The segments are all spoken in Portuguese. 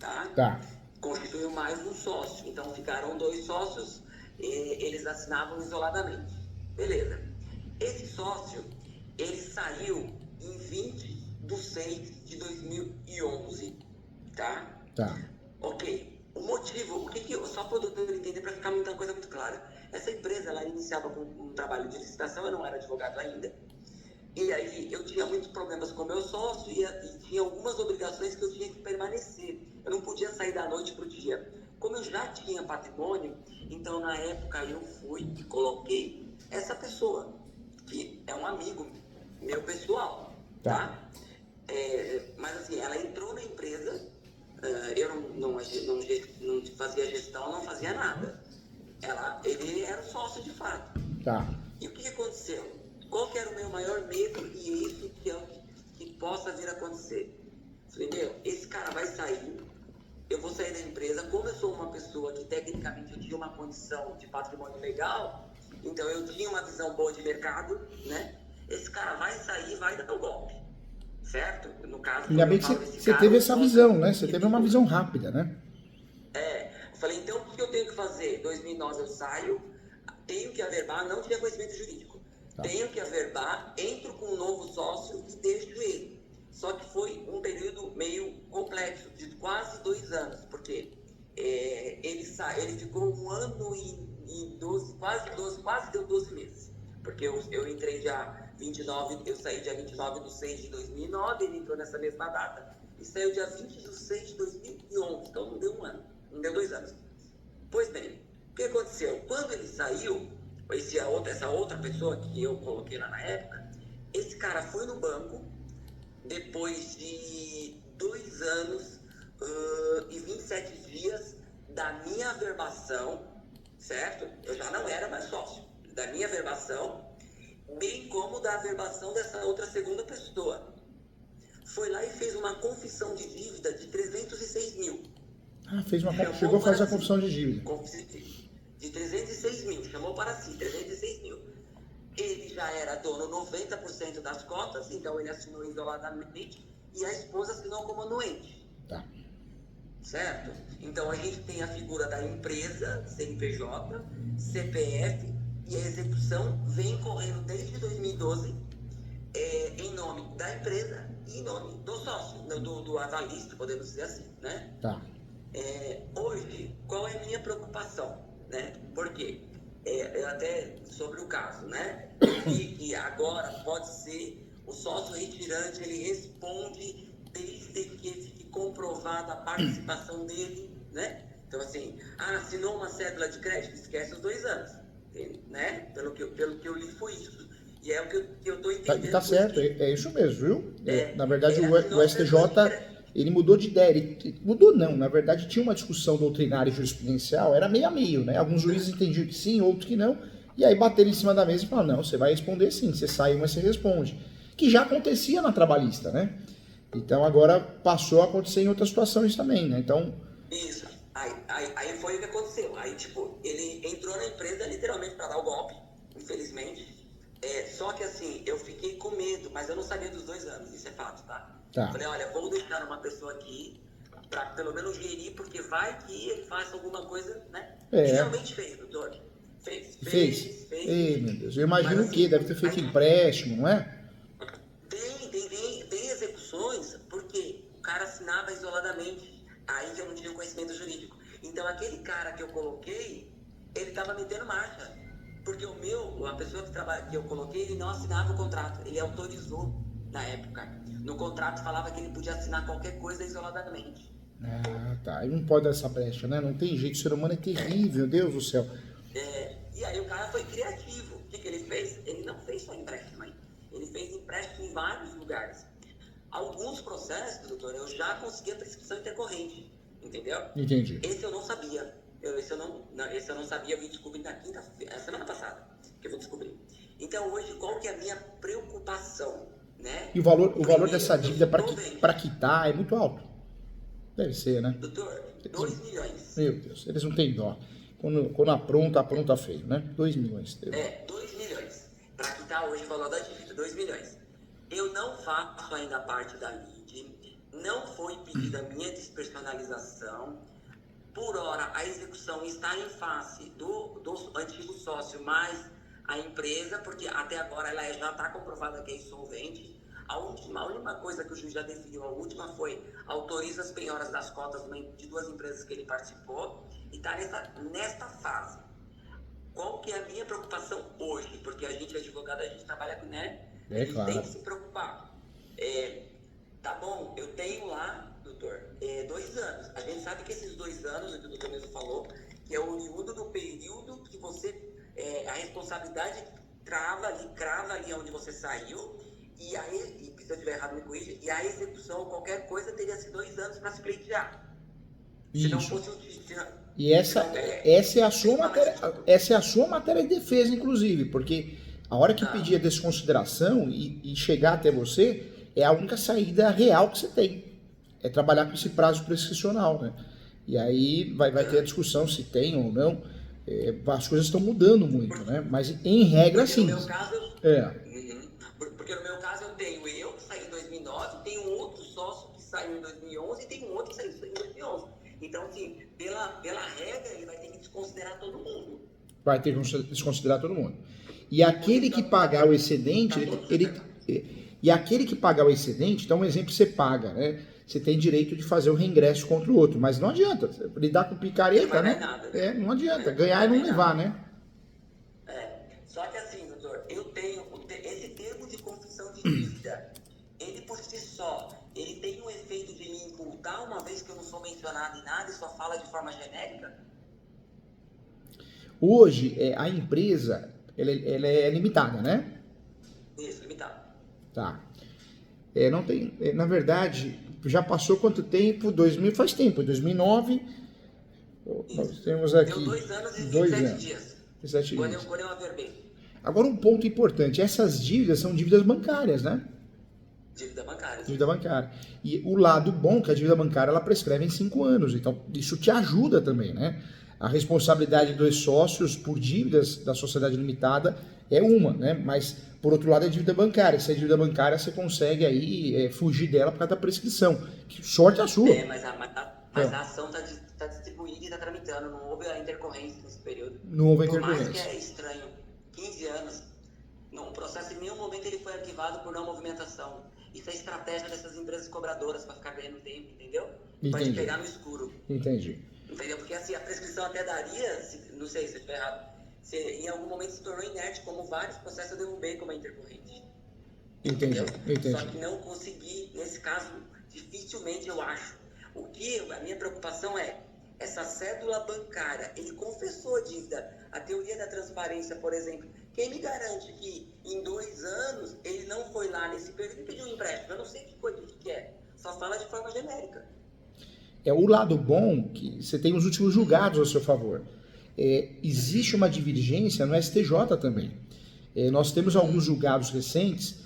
tá? Tá. Constituiu mais um sócio. Então ficaram 2 sócios, eles assinavam isoladamente. Beleza. Esse sócio, ele saiu em 20/6/2011, tá? Tá. Ok. O motivo, só para o doutor entender, para ficar muita coisa muito clara. Essa empresa, ela iniciava com um trabalho de licitação, eu não era advogado ainda. E aí eu tinha muitos problemas com o meu sócio e tinha algumas obrigações que eu tinha que permanecer. Eu não podia sair da noite para o dia. Como eu já tinha patrimônio, então na época eu fui e coloquei essa pessoa, que é um amigo meu pessoal, tá? Mas assim, ela entrou na empresa, eu não fazia gestão, não fazia nada. Ele era o sócio de fato. Tá. E o que aconteceu? Qual que era o meu maior medo e isso que é o que possa vir a acontecer? Falei, esse cara vai sair, eu vou sair da empresa, como eu sou uma pessoa que tecnicamente eu tinha uma condição de patrimônio legal, então eu tinha uma visão boa de mercado, né? Esse cara vai sair e vai dar o golpe, certo? No caso, Ainda bem que você teve essa visão, né? Você teve uma visão rápida, né? Eu falei, então o que eu tenho que fazer? Em 2009 eu saio, tenho que averbar, não tinha conhecimento jurídico. Tá. Tenho que averbar, entro com um novo sócio e deixo ele. Só que foi um período meio complexo, de quase 2 anos, porque ele ficou 1 ano e 12, quase deu 12 meses. Porque eu entrei dia 29, eu saí dia 29/6/2009, ele entrou nessa mesma data, e saiu dia 20/6/2011, então não deu 1 ano, não deu 2 anos. Pois bem, o que aconteceu? Quando ele saiu, essa outra pessoa que eu coloquei lá na época, esse cara foi no banco, depois de 2 anos e 27 dias da minha averbação, certo? Eu já não era mais sócio, da minha averbação, bem como da averbação dessa outra segunda pessoa. Foi lá e fez uma confissão de dívida de 306 mil. Chegou a fazer a confissão de dívida. De 306 mil, chamou para si, 306 mil. Ele já era dono 90% das cotas, então ele assinou isoladamente e a esposa assinou como anuente. Tá. Certo? Então a gente tem a figura da empresa, CNPJ, CPF, e a execução vem correndo desde 2012 em nome da empresa e em nome do sócio, do avalista, podemos dizer assim, né? Tá. Hoje, qual é a minha preocupação, né? Porque até sobre o caso, né? Eu vi que agora pode ser o sócio retirante, ele responde desde que fique comprovada a participação dele, né? Então assim, assinou uma cédula de crédito, esquece os 2 anos, né? Pelo que eu li foi isso. E é o que eu estou entendendo. Tá certo, é isso mesmo, viu? Na verdade, o STJ, ele mudou de ideia. Ele mudou não, na verdade tinha uma discussão doutrinária e jurisprudencial, era meio a meio, né? Alguns juízes entendiam que sim, outros que não. E aí bateram em cima da mesa e falaram, não, você vai responder sim, você sai, mas você responde. Que já acontecia na trabalhista, né? Então agora passou a acontecer em outras situações também, né? Então... Isso. Aí foi o que aconteceu. Aí, tipo, ele entrou na empresa literalmente para dar o golpe, infelizmente. Só que assim, eu fiquei com medo, mas eu não sabia dos 2 anos, isso é fato, tá? Falei, olha, vou deixar uma pessoa aqui para pelo menos gerir, porque vai que ele faça alguma coisa, né? E realmente fez, doutor. Fez. Ei, meu Deus, eu imagino o quê? Deve ter feito empréstimo, não é? Tem execuções, porque o cara assinava isoladamente, aí que eu não tinha conhecimento jurídico. Então aquele cara que eu coloquei, ele estava metendo marcha. Porque a pessoa que eu coloquei, ele não assinava o contrato, ele autorizou na época. No contrato falava que ele podia assinar qualquer coisa isoladamente. Tá, e não pode dar essa brecha, né? Não tem jeito, o ser humano é terrível, Deus do céu. E aí o cara foi criativo. O que ele fez? Ele não fez só empréstimo aí. Ele fez empréstimo em vários lugares. Alguns processos, doutor, eu já consegui a prescrição intercorrente, entendeu? Entendi. Esse eu não sabia. Esse eu não sabia, eu vim descobrir na semana passada, que eu vou descobrir. Então hoje, qual que é a minha preocupação, né? E o valor dessa dívida para quitar é muito alto. Deve ser, né? Doutor, 2 milhões. Meu Deus, eles não têm dó. Quando apronta feio, né? 2 milhões. 2 milhões. Para quitar hoje o valor da dívida, 2 milhões. Eu não faço ainda parte da lide, não foi pedida a minha despersonalização. Por hora, a execução está em face do antigo sócio mais a empresa, porque até agora ela já está comprovada que é insolvente. A última coisa que o juiz já definiu, a última foi autoriza as penhoras das cotas de 2 empresas que ele participou e está nesta fase. Qual que é a minha preocupação hoje? Porque a gente é advogado, a gente trabalha com, né? A gente tem que se preocupar. Tá bom, eu tenho lá, doutor, 2 anos. A gente sabe que esses 2 anos, o doutor mesmo falou, que é oriundo do período que você, a responsabilidade crava ali onde você saiu, e aí, se eu estiver errado, me corrija, e a execução, qualquer coisa, teria esses 2 anos para se pleitear. Isso. Se não fosse e essa é a sua matéria de defesa, inclusive, porque a hora que pedir a desconsideração e chegar até você, é a única saída real que você tem. É trabalhar com esse prazo prescricional, né? E aí vai ter a discussão se tem ou não. As coisas estão mudando muito, né? Mas em regra, sim. No meu caso, porque no meu caso eu que saí em 2009, tenho um outro sócio que saiu em 2011 e tem um outro que saiu em 2011. Então, assim, pela regra, ele vai ter que desconsiderar todo mundo. Vai ter que desconsiderar todo mundo. E aquele que pagar o excedente, e aquele que pagar o excedente, então um exemplo, você paga, né? Você tem direito de fazer o reingresso contra o outro, mas não adianta lidar com picareta, né? Nada. Não adianta, ganhar e não levar, né? Só que assim, doutor, eu tenho esse termo de confissão de dívida, ele por si só, ele tem um efeito de me incultar, uma vez que eu não sou mencionado em nada e só fala de forma genérica? Hoje, a empresa, ela é limitada, né? Isso, limitada. Tá. Não tem, na verdade, já passou quanto tempo? 2000 faz tempo, 2009. Nós temos aqui. Deu 2 anos e 27 dias. 17 quando dias. eu averbei. Agora, um ponto importante: essas dívidas são dívidas bancárias, né? Dívida bancária. E o lado bom é que a dívida bancária ela prescreve em 5 anos. Então, isso te ajuda também, né? A responsabilidade dos sócios por dívidas da sociedade limitada é uma, né? Mas, por outro lado, é dívida bancária. Se é dívida bancária, você consegue aí fugir dela por causa da prescrição. Que sorte a sua. Mas a ação está distribuída e está tramitando. Não houve a intercorrência nesse período. Não houve a intercorrência. Por mais que é estranho. 15 anos. No processo, em nenhum momento ele foi arquivado por não movimentação. Isso é estratégia dessas empresas cobradoras para ficar ganhando tempo, entendeu? Pode pegar no escuro. Entendi. Entendeu? Porque assim, a prescrição até daria, não sei se eu estiver errado, em algum momento se tornou inerte, como vários processos eu derrubei como intercorrente. Entendi. Só que não consegui, nesse caso, dificilmente eu acho. A minha preocupação é, essa cédula bancária, ele confessou a dívida. A teoria da transparência, por exemplo, quem me garante que em 2 anos ele não foi lá nesse período e pediu um empréstimo? Eu não sei que coisa que é, só fala de forma genérica. O lado bom que você tem os últimos julgados ao seu favor. Existe uma divergência no STJ também. Nós temos alguns julgados recentes,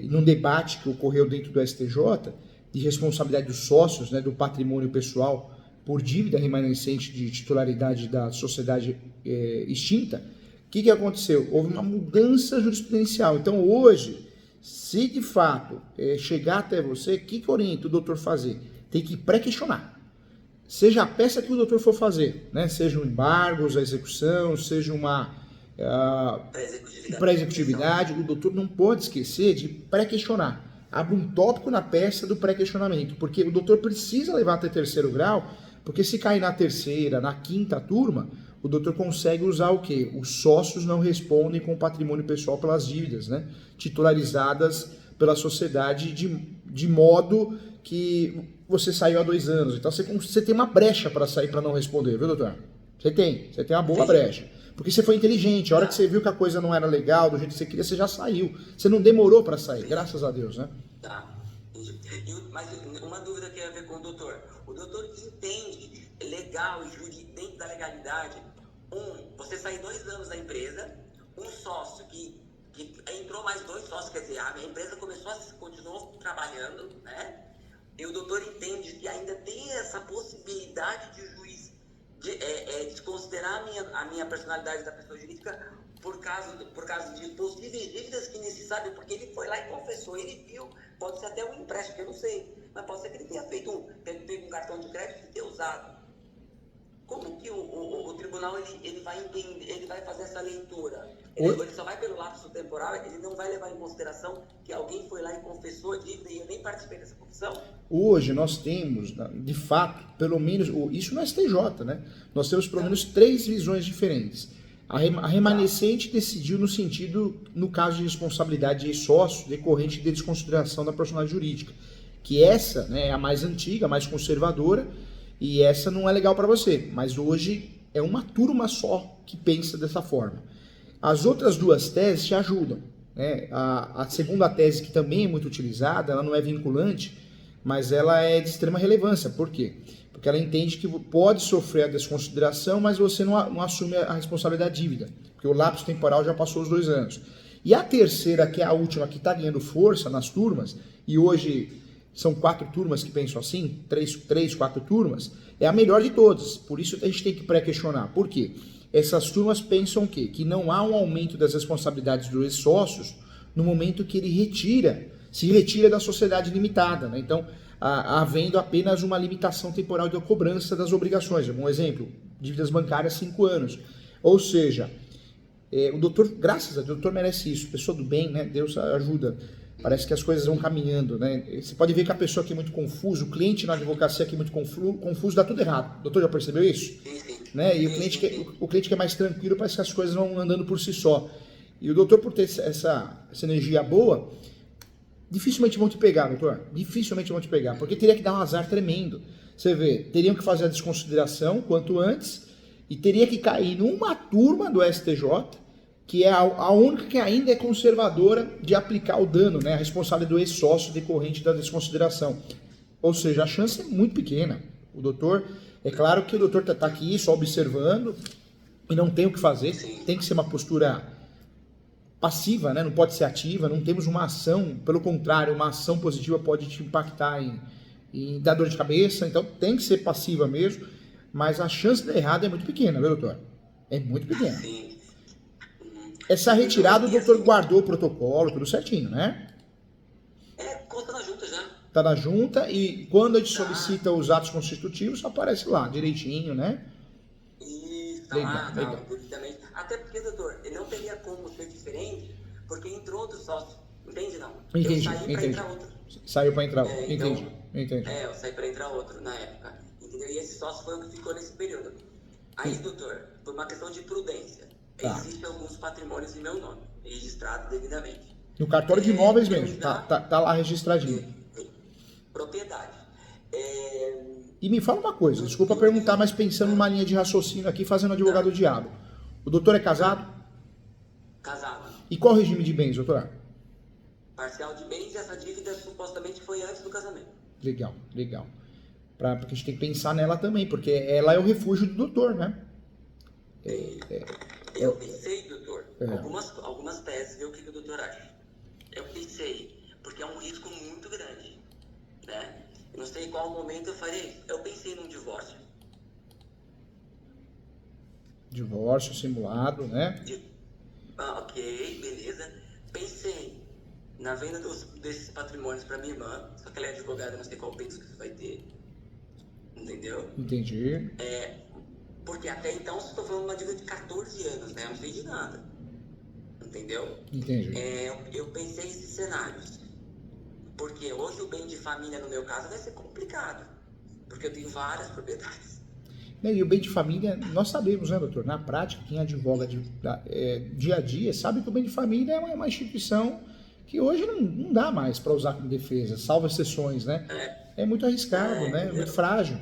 num debate que ocorreu dentro do STJ, de responsabilidade dos sócios, né, do patrimônio pessoal por dívida remanescente de titularidade da sociedade extinta. O que aconteceu? Houve uma mudança jurisprudencial. Então, hoje, se de fato chegar até você, o que orienta o doutor fazer? Tem que pré-questionar. Seja a peça que o doutor for fazer, né? Seja um embargos, a execução, seja uma pré-executividade, o doutor não pode esquecer de pré-questionar. Abre um tópico na peça do pré-questionamento, porque o doutor precisa levar até 3º grau, porque se cair na 3ª, na 5ª turma, o doutor consegue usar o quê? Os sócios não respondem com o patrimônio pessoal pelas dívidas, né? Titularizadas pela sociedade de modo que você saiu há 2 anos. Então você tem uma brecha para sair para não responder, viu, doutor? Você tem uma boa brecha. Porque você foi inteligente. A hora que você viu que a coisa não era legal, do jeito que você queria, você já saiu. Você não demorou para sair, graças a Deus, né? Mas uma dúvida que tem a ver com o doutor. O doutor entende legal e jurídico dentro da legalidade. Você sair 2 anos da empresa, um sócio que entrou mais 2 sócios, quer dizer, a empresa continuou trabalhando, né? E o doutor entende que ainda tem essa possibilidade de o juiz desconsiderar a minha personalidade da pessoa jurídica por causa de possíveis dívidas que nem se sabe, porque ele foi lá e confessou, ele viu, pode ser até um empréstimo, que eu não sei, mas pode ser que ele tenha feito pego um cartão de crédito e tenha usado. Como que o tribunal ele vai entender, ele vai fazer essa leitura? Ele só vai pelo lapso temporal, ele não vai levar em consideração que alguém foi lá e confessou a dívida e eu nem participei dessa confissão? Hoje nós temos, de fato, pelo menos, isso no STJ, né? Nós temos pelo menos 3 visões diferentes. A remanescente decidiu no sentido, no caso de responsabilidade de sócio, decorrente de desconsideração da personalidade jurídica, que essa, né, é a mais antiga, a mais conservadora, e essa não é legal para você, mas hoje é uma turma só que pensa dessa forma. As outras 2 teses te ajudam, né? A segunda tese, que também é muito utilizada, ela não é vinculante, mas ela é de extrema relevância. Por quê? Porque ela entende que pode sofrer a desconsideração, mas você não assume a responsabilidade da dívida, porque o lapso temporal já passou os 2 anos. E a terceira, que é a última, que está ganhando força nas turmas, e hoje são 4 turmas que pensam assim, 4 turmas, é a melhor de todas. Por isso a gente tem que pré-questionar. Por quê? Essas turmas pensam o quê? Que não há um aumento das responsabilidades dos ex-sócios no momento que ele se retira da sociedade limitada, né? Então, havendo apenas uma limitação temporal da cobrança das obrigações. Um exemplo, dívidas bancárias 5 anos. Ou seja, o doutor, graças a Deus, o doutor merece isso, pessoa do bem, né? Deus ajuda. Parece que as coisas vão caminhando, né? Você pode ver que a pessoa que é muito confusa, o cliente na advocacia que é muito confuso, dá tudo errado. O doutor já percebeu isso? Né? E o cliente que é mais tranquilo, parece que as coisas vão andando por si só. E o doutor, por ter essa energia boa, dificilmente vão te pegar, doutor. Dificilmente vão te pegar, porque teria que dar um azar tremendo. Você vê, teriam que fazer a desconsideração quanto antes e teria que cair numa turma do STJ, que é a única que ainda é conservadora de aplicar o dano, né, a responsabilidade do ex-sócio decorrente da desconsideração. Ou seja, a chance é muito pequena. O doutor, é claro que o doutor está aqui só observando e não tem o que fazer, tem que ser uma postura passiva, né, não pode ser ativa, não temos uma ação, pelo contrário, uma ação positiva pode te impactar em dar dor de cabeça, então tem que ser passiva mesmo, mas a chance de dar errado é muito pequena, viu, doutor? É muito pequena. Sim. Essa retirada, o doutor guardou o protocolo, tudo certinho, né? Consta na junta já. Tá na junta e quando a gente solicita os atos constitutivos, aparece lá, direitinho, né? Isso, tá lá, devidamente. Até porque, doutor, ele não teria como ser diferente, porque entrou outro sócio, entende não? Entendi, eu saí pra entrar outro. Saiu pra entrar outro, entendi. Eu saí pra entrar outro na época, entendeu? E esse sócio foi o que ficou nesse período. Aí, doutor, por uma questão de prudência, existem alguns patrimônios em meu nome, registrados devidamente. No cartório de imóveis mesmo, tá lá registradinho. Propriedade. E me fala uma coisa, desculpa perguntar, mas pensando numa linha de raciocínio aqui, fazendo advogado do diabo. O doutor é casado? Casado. E qual o regime de bens, doutor? Parcial de bens, e essa dívida supostamente foi antes do casamento. Legal. Porque a gente tem que pensar nela também, porque ela é o refúgio do doutor, né? Eu pensei, doutor, algumas teses, ver o que o doutor acha. Eu pensei, porque é um risco muito grande, né? Eu não sei qual momento eu faria isso. Eu pensei num divórcio. Divórcio simulado, né? Ok, beleza. Pensei na venda desses patrimônios para minha irmã, só que ela é advogada, não sei qual penso que isso vai ter. Entendeu? Entendi. Porque até então eu estou falando de uma dívida de 14 anos, né? Eu não sei de nada. Entendeu? Entendi. Eu pensei nesses cenários. Porque hoje o bem de família, no meu caso, vai ser complicado. Porque eu tenho várias propriedades. E o bem de família, nós sabemos, né, doutor? Na prática, quem advoga dia a dia sabe que o bem de família é uma instituição que hoje não dá mais para usar como defesa, salvo exceções, né? É muito arriscado, né? É muito frágil.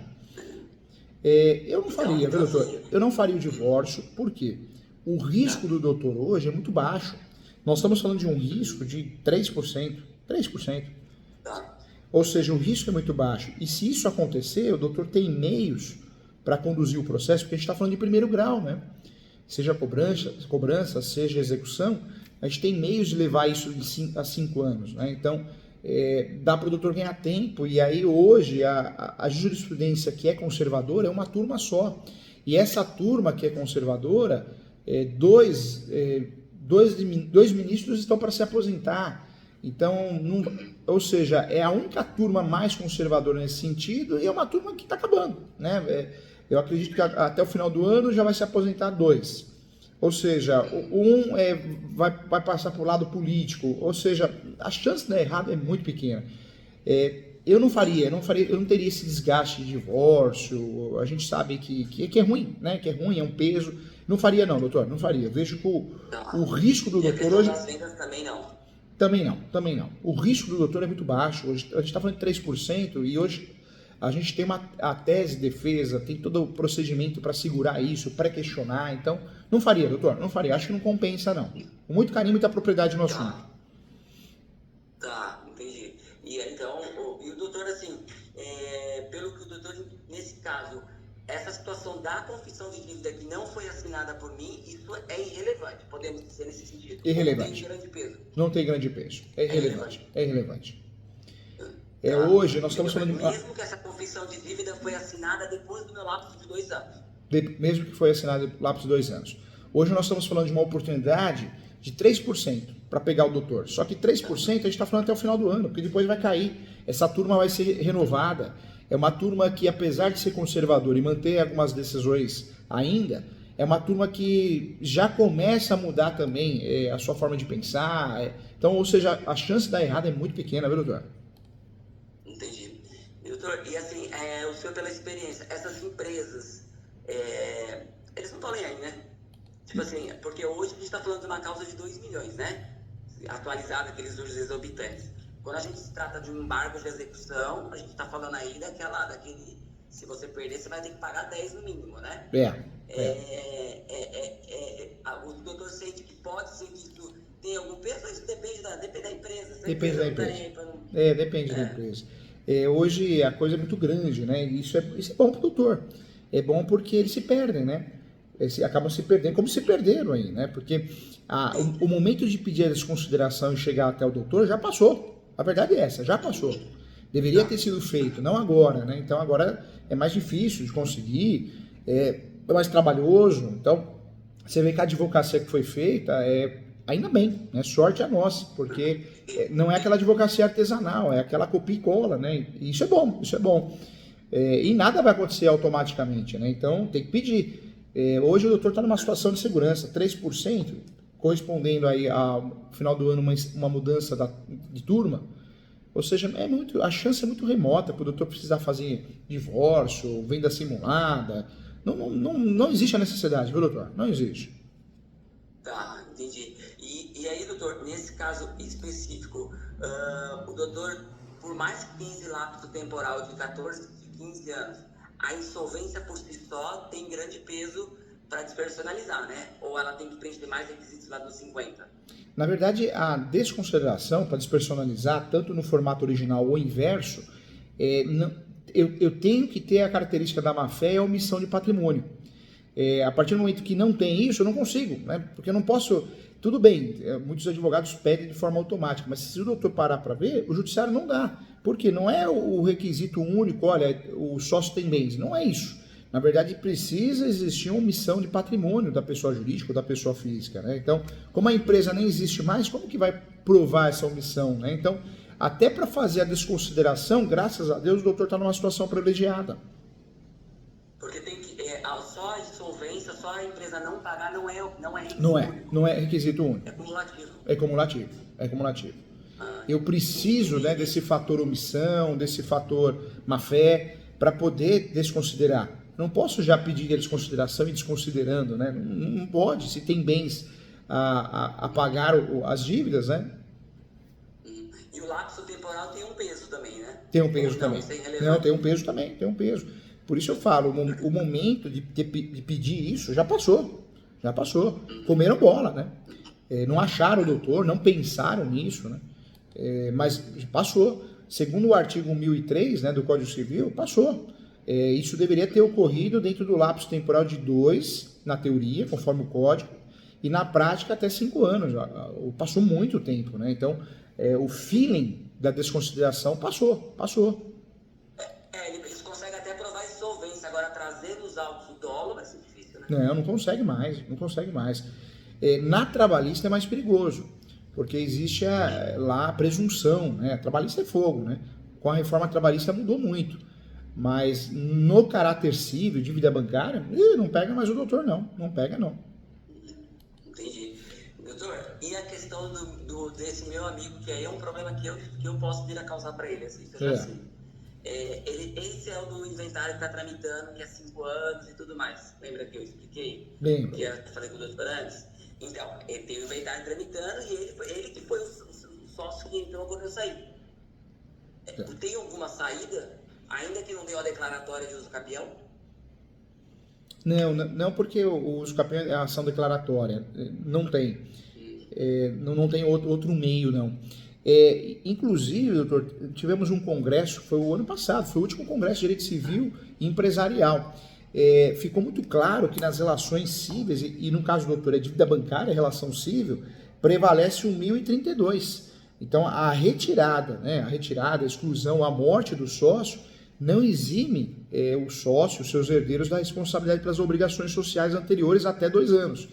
Eu não faria, viu, doutor? Eu não faria o divórcio, por quê? O risco do doutor hoje é muito baixo. Nós estamos falando de um risco de 3%. 3%. Ou seja, o risco é muito baixo. E se isso acontecer, o doutor tem meios para conduzir o processo, porque a gente está falando de primeiro grau, né? Seja cobrança, seja execução, a gente tem meios de levar isso a 5 anos, né? Então, dá para o doutor ganhar tempo, e aí hoje a jurisprudência que é conservadora é uma turma só. E essa turma que é conservadora dois ministros estão para se aposentar. Então, ou seja, é a única turma mais conservadora nesse sentido e é uma turma que está acabando, né? Eu acredito que até o final do ano já vai se aposentar 2. Ou seja, vai passar para o lado político. Ou seja, a chance de dar errado é muito pequena. Eu não teria esse desgaste de divórcio. A gente sabe que é ruim, né? Que é ruim, é um peso. Não faria não, doutor, não faria. Eu vejo que o risco do doutor hoje... das vendas também não. Também não. O risco do doutor é muito baixo. Hoje, a gente está falando de 3% e hoje a gente tem a tese de defesa, tem todo o procedimento para segurar isso, pré-questionar. Então, não faria, doutor, não faria. Acho que não compensa, não. Com muito carinho e muita propriedade no assunto. Tá, entendi. E então, o doutor, assim, pelo que o doutor, nesse caso, essa situação da confissão de dívida que não foi assinada por mim, isso é irrelevante, podemos dizer nesse sentido. Irrelevante. Não tem grande peso. Não tem grande peso. É irrelevante. Hoje nós estamos falando de... Mesmo que essa confissão de dívida foi assinada depois do meu lapso de 2 anos. Mesmo que foi assinado no lapso de 2 anos. Hoje nós estamos falando de uma oportunidade de 3% para pegar o doutor. Só que 3% a gente está falando até o final do ano, porque depois vai cair. Essa turma vai ser renovada. É uma turma que, apesar de ser conservadora e manter algumas decisões ainda, é uma turma que já começa a mudar também a sua forma de pensar. Então, ou seja, a chance de dar errado é muito pequena, viu, doutor? Entendi. Doutor, e assim, o senhor pela experiência, essas empresas, eles não estão nem aí, né? Tipo assim, porque hoje a gente está falando de uma causa de 2 milhões, né? Atualizada, aqueles juros exorbitantes. Quando a gente se trata de um embargo de execução, a gente está falando aí daquele, se você perder, você vai ter que pagar 10 no mínimo, né? O doutor sente que pode ser que isso tenha algum peso, mas isso depende da empresa. Depende da empresa. Depende da empresa. Hoje a coisa é muito grande, né? Isso é bom para o doutor. É bom porque eles se perdem, né? Eles acabam se perdendo, como se perderam aí, né? Porque o momento de pedir a desconsideração e chegar até o doutor já passou. A verdade é essa, já passou. Deveria ter sido feito, não agora, né? Então agora é mais difícil de conseguir, é mais trabalhoso. Então, você vê que a advocacia que foi feita, ainda bem, né? Sorte a nossa, porque não é aquela advocacia artesanal, é aquela copia e cola, né? E isso é bom. E nada vai acontecer automaticamente, né? Então tem que pedir. Hoje o doutor está numa situação de segurança, 3%, correspondendo aí ao final do ano uma mudança de turma, ou seja, a chance é muito remota para o doutor precisar fazer divórcio, venda simulada. Não existe a necessidade, viu, doutor? Não existe. Tá, entendi. E aí, doutor, nesse caso específico, o doutor, por mais que tenha esse lapso temporal de 14, de 15 anos, a insolvência por si só tem grande peso para despersonalizar, né? Ou ela tem que preencher mais requisitos lá dos 50? Na verdade, a desconsideração para despersonalizar, tanto no formato original ou inverso, eu tenho que ter a característica da má-fé e a omissão de patrimônio. A partir do momento que não tem isso, eu não consigo, né? Porque eu não posso... Tudo bem, muitos advogados pedem de forma automática, mas se o doutor parar para ver, o judiciário não dá. Porque não é o requisito único, olha, o sócio tem bens, não é isso. Na verdade, precisa existir uma omissão de patrimônio da pessoa jurídica ou da pessoa física, né? Então, como a empresa nem existe mais, como que vai provar essa omissão, né? Então, até para fazer a desconsideração, graças a Deus, o doutor está numa situação privilegiada. Porque tem que, só a insolvência, só a empresa não pagar não é requisito único. Não é requisito único. É cumulativo. É cumulativo. Eu preciso, né, desse fator omissão, desse fator má-fé, para poder desconsiderar. Não posso já pedir a desconsideração e desconsiderando, né? Não pode, se tem bens a pagar as dívidas, né? E o lapso temporal tem um peso também, né? Tem um peso também. Não, tem um peso também, tem um peso. Por isso eu falo, o momento de pedir isso já passou. Comeram bola, né? Não acharam o doutor, não pensaram nisso, né? Mas passou. Segundo o artigo 1003, né, do Código Civil, passou. Isso deveria ter ocorrido dentro do lapso temporal de 2, na teoria, conforme o Código, e na prática até 5 anos. Passou muito tempo, né? Então, o feeling da desconsideração passou. Eles conseguem até provar insolvência, agora trazer nos autos o dolo vai ser difícil, né? Não consegue mais, não consegue mais. Na trabalhista é mais perigoso, porque existe lá a presunção, né? A trabalhista é fogo, né? Com a reforma trabalhista mudou muito, mas no caráter civil, dívida bancária, não pega mais o doutor não pega não. Entendi. Doutor, e a questão desse meu amigo, que aí é um problema que eu posso vir a causar para ele, assim, que eu já sei. Esse é o do inventário que está tramitando, que é 5 anos e tudo mais. Lembra que eu expliquei? Lembro. Que eu falei com o doutor antes? Então, ele tem o inventário tramitando e ele que foi o sócio que entrou quando eu saí. Tem alguma saída, ainda que não deu a declaratória de uso capião? Não, porque o uso capião é a ação declaratória. Não tem. Não tem outro meio, não. Inclusive, doutor, tivemos um congresso, foi o ano passado, foi o último congresso de direito civil e empresarial. Ficou muito claro que nas relações cíveis, e no caso do doutor, dívida bancária, relação cível, prevalece o 1032. Então, a retirada, a exclusão, a morte do sócio, não exime o sócio, os seus herdeiros, da responsabilidade pelas obrigações sociais anteriores até 2 anos.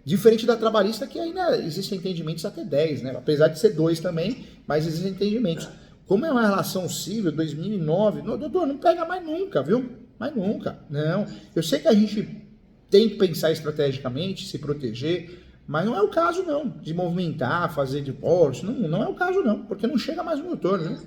Diferente da trabalhista, que ainda existem entendimentos até 10, né? Apesar de ser 2 também, mas existem entendimentos. Como é uma relação civil, 2009, doutor, não pega mais nunca, viu? Mais nunca, não. Eu sei que a gente tem que pensar estrategicamente, se proteger, mas não é o caso não, de movimentar, fazer divórcio, não é o caso não, porque não chega mais no doutor, né?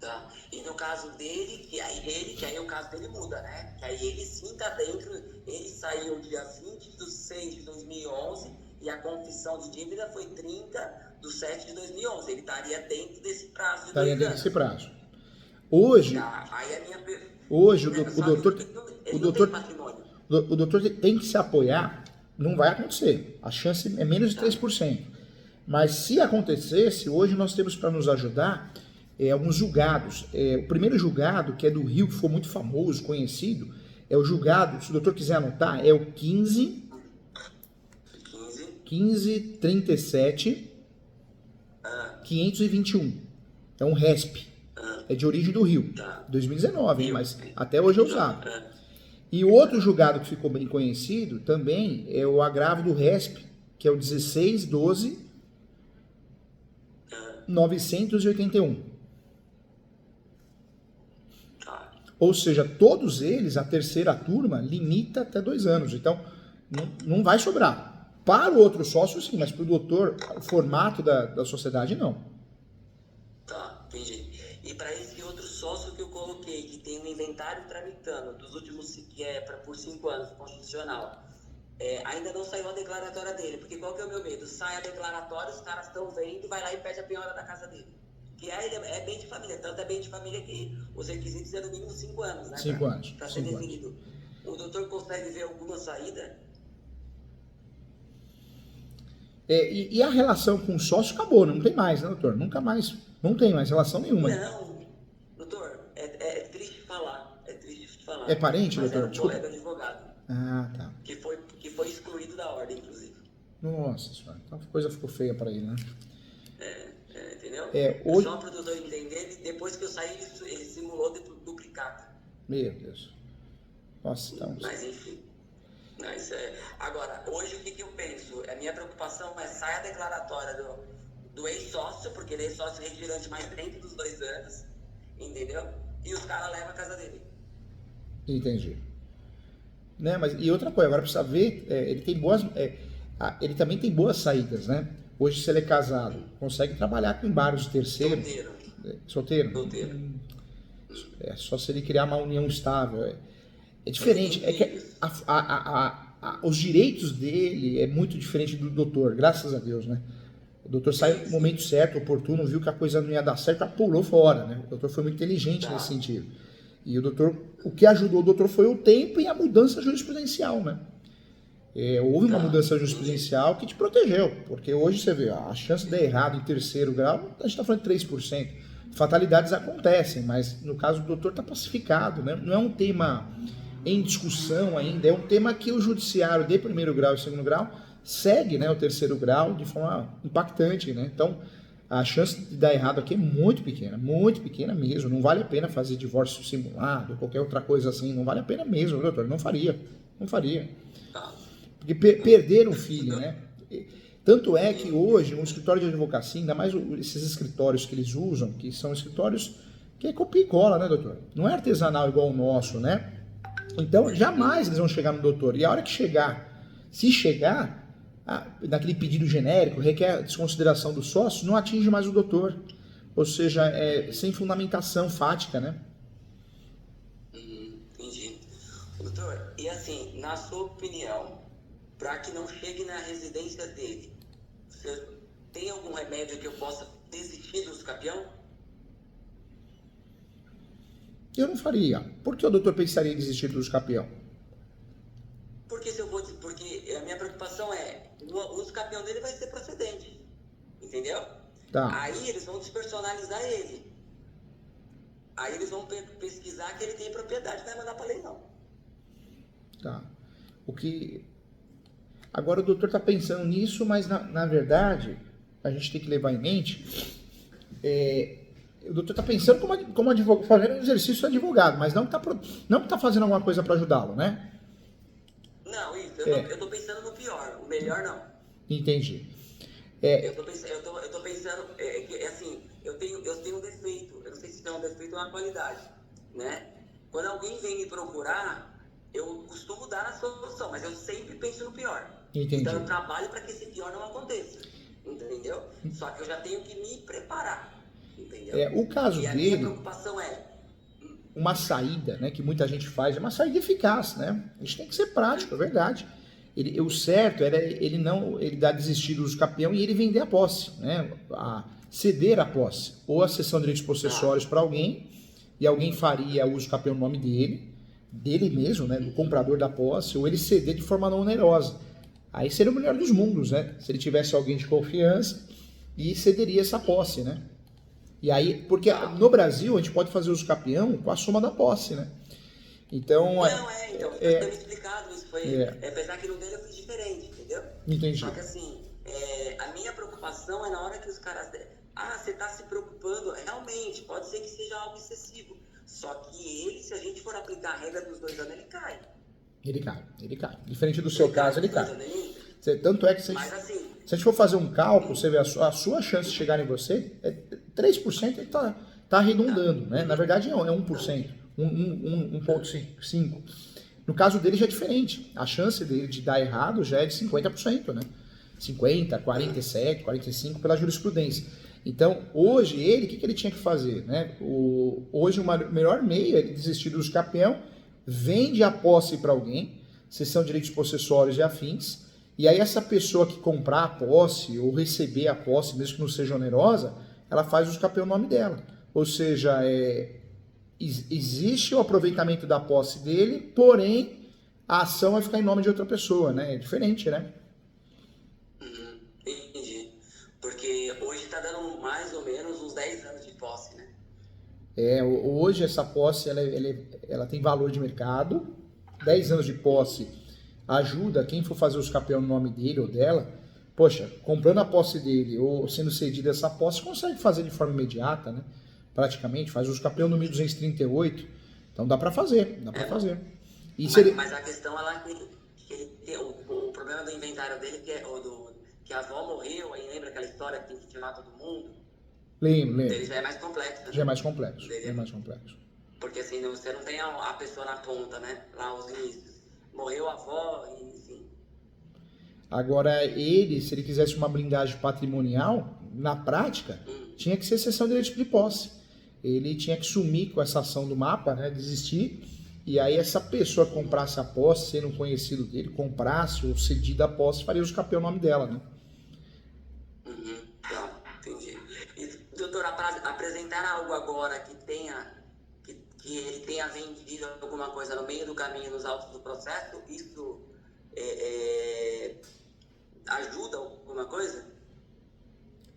Tá. E no caso dele, que aí o caso dele muda, né? Que aí ele sim tá dentro, ele saiu dia 20/6 de 2011 e a confissão de dívida foi 30/7 de 2011. Ele estaria dentro desse prazo de 2 anos. Dentro desse prazo. Hoje, aí a minha hoje o doutor tem que se apoiar, não vai acontecer. A chance é menos de 3%. Mas se acontecesse, hoje nós temos para nos ajudar alguns julgados. O primeiro julgado, que é do Rio, que foi muito famoso, conhecido, é o julgado, se o doutor quiser anotar, é o 1537 521. É um RESP. É de origem do Rio. 2019, hein? Mas até hoje é usado. E o outro julgado que ficou bem conhecido também é o agravo do RESP, que é o 1612 981. Ou seja, todos eles, a terceira turma, limita até 2 anos. Então, não vai sobrar. Para o outro sócio, sim, mas para o doutor, o formato da sociedade, não. Tá, entendi. E para esse outro sócio que eu coloquei, que tem um inventário tramitando dos últimos, por 5 anos, constitucional, ainda não saiu a declaratória dele. Porque qual que é o meu medo? Sai a declaratória, os caras estão vendo, vai lá e pede a penhora da casa dele. Que é bem de família, tanto é bem de família que os requisitos é no mínimo 5 anos, né? 5 anos. Para ser definido. O doutor consegue ver alguma saída? E a relação com o sócio acabou, não tem mais, né, doutor? Nunca mais, não tem mais relação nenhuma. Não, doutor, é triste falar, É parente, mas doutor? É um colega advogado. Ah, tá. Que foi excluído da ordem, inclusive. Nossa senhora, então a coisa ficou feia para ele, né? Entendeu? Hoje... Só para o doutor entender, depois que eu saí, ele simulou duplicata. Meu Deus. Nossa, então... Mas enfim. Agora, hoje o que eu penso? A minha preocupação é sair a declaratória do ex-sócio, porque ele é sócio retirante mais dentro dos 2 anos, entendeu? E os caras levam a casa dele. Entendi. Né, mas, e outra coisa, agora precisa ver, ele tem boas... ele também tem boas saídas, né? Hoje, se ele é casado, consegue trabalhar com embargos de terceiro. Solteiro? Solteiro. Só se ele criar uma união estável. É diferente. É que os direitos dele é muito diferente do doutor, graças a Deus, né? O doutor saiu no momento certo, oportuno, viu que a coisa não ia dar certo, pulou fora, né? O doutor foi muito inteligente nesse sentido. E o que ajudou o doutor foi o tempo e a mudança jurisprudencial, né? Houve uma mudança jurisprudencial que te protegeu, porque hoje você vê, a chance de dar errado em terceiro grau, a gente está falando de 3%. Fatalidades acontecem, mas no caso do doutor está pacificado, né? Não é um tema em discussão ainda, é um tema que o judiciário de primeiro grau e segundo grau segue, né, o terceiro grau de forma impactante, né? Então, a chance de dar errado aqui é muito pequena mesmo. Não vale a pena fazer divórcio simulado, qualquer outra coisa assim, não vale a pena mesmo, doutor. Não faria. Porque perder um filho, né? Tanto é que hoje, um escritório de advocacia, ainda mais esses escritórios que eles usam, que são escritórios que é copia e cola, né, doutor? Não é artesanal igual o nosso, né? Então, jamais eles vão chegar no doutor. E a hora que chegar, se chegar, naquele pedido genérico, requer desconsideração do sócio, não atinge mais o doutor. Ou seja, sem fundamentação fática, né? Entendi. Doutor, e assim, na sua opinião, para que não chegue na residência dele, você tem algum remédio que eu possa desistir do usucapião? Eu não faria. Por que o doutor pensaria em desistir do usucapião? Porque a minha preocupação é, o usucapião dele vai ser procedente, entendeu? Tá. Aí eles vão despersonalizar ele. Aí eles vão pesquisar que ele tem propriedade, não vai mandar para leilão. Tá. Agora o doutor está pensando nisso, mas na verdade, a gente tem que levar em mente, o doutor está pensando como advogado, fazendo um exercício de advogado, mas não que está fazendo alguma coisa para ajudá-lo, né? Não, isso, eu estou pensando no pior, o melhor não. Entendi. Eu estou pensando, assim, eu tenho um defeito, eu não sei se é um defeito ou uma qualidade, né? Quando alguém vem me procurar, eu costumo dar a solução, mas eu sempre penso no pior. Entendi. Então eu trabalho para que esse pior não aconteça, entendeu? Só que eu já tenho que me preparar, entendeu? O caso e a dele, minha preocupação é... uma saída, né, que muita gente faz, é uma saída eficaz, né? A gente tem que ser prático, é verdade. O certo era ele dar desistir do usucapião e ele vender a posse, né? Ceder a posse, ou a cessão de direitos possessórios para alguém, e alguém faria o usucapião no nome dele mesmo, né, do comprador da posse, ou ele ceder de forma não onerosa. Aí seria o melhor dos mundos, né? Se ele tivesse alguém de confiança e cederia essa posse, né? E aí, porque no Brasil a gente pode fazer usucapião com a soma da posse, né? Então... Então, você tem me explicado isso, apesar que no dele eu fiz diferente, entendeu? Entendi. Só que assim, a minha preocupação é na hora que os caras... você está se preocupando, realmente, pode ser que seja algo excessivo, só que se a gente for aplicar a regra dos 2 anos, ele cai. Ele cai. Diferente do seu caso, ele cai. Tanto é que se a gente for fazer um cálculo, você vê a sua chance de chegar em você, 3% ele tá arredondando, né? Na verdade é 1%, 1,5%. No caso dele já é diferente. A chance dele de dar errado já é de 50%, né? 50, 47, 45 pela jurisprudência. Então, hoje, o que ele tinha que fazer, né? Hoje, o melhor meio é ele desistir do usucapião, vende a posse para alguém, cessão de direitos possessórios e afins, e aí essa pessoa que comprar a posse ou receber a posse, mesmo que não seja onerosa, ela faz o usucapião no nome dela. Ou seja, existe o aproveitamento da posse dele, porém a ação vai ficar em nome de outra pessoa, né? É diferente, né? Entendi. Porque hoje está dando mais ou menos uns 10 anos de posse, né? Hoje essa posse ela tem valor de mercado, 10 anos de posse ajuda quem for fazer o usucapião no nome dele ou dela, poxa, comprando a posse dele ou sendo cedida essa posse, consegue fazer de forma imediata, né? Praticamente, faz o usucapião no 1238, então dá para fazer. Mas a questão que ele tem, o problema do inventário dele, que a avó morreu, aí lembra aquela história que tem que timar todo mundo? Lembro. Ele já é mais complexo, né? Já é mais complexo. Porque assim, você não tem a pessoa na ponta, né? Lá os inícios. Morreu a avó, enfim. Agora, se ele quisesse uma blindagem patrimonial, na prática, tinha que ser cessão de direitos de posse. Ele tinha que sumir com essa ação do mapa, né? Desistir. E aí essa pessoa que comprasse a posse, sendo um conhecido dele, comprasse ou cedida a posse, faria o usucapião no nome dela, né? Entendi. E, doutor, apresentar algo agora que ele tenha vendido alguma coisa no meio do caminho, nos autos do processo, isso ajuda alguma coisa?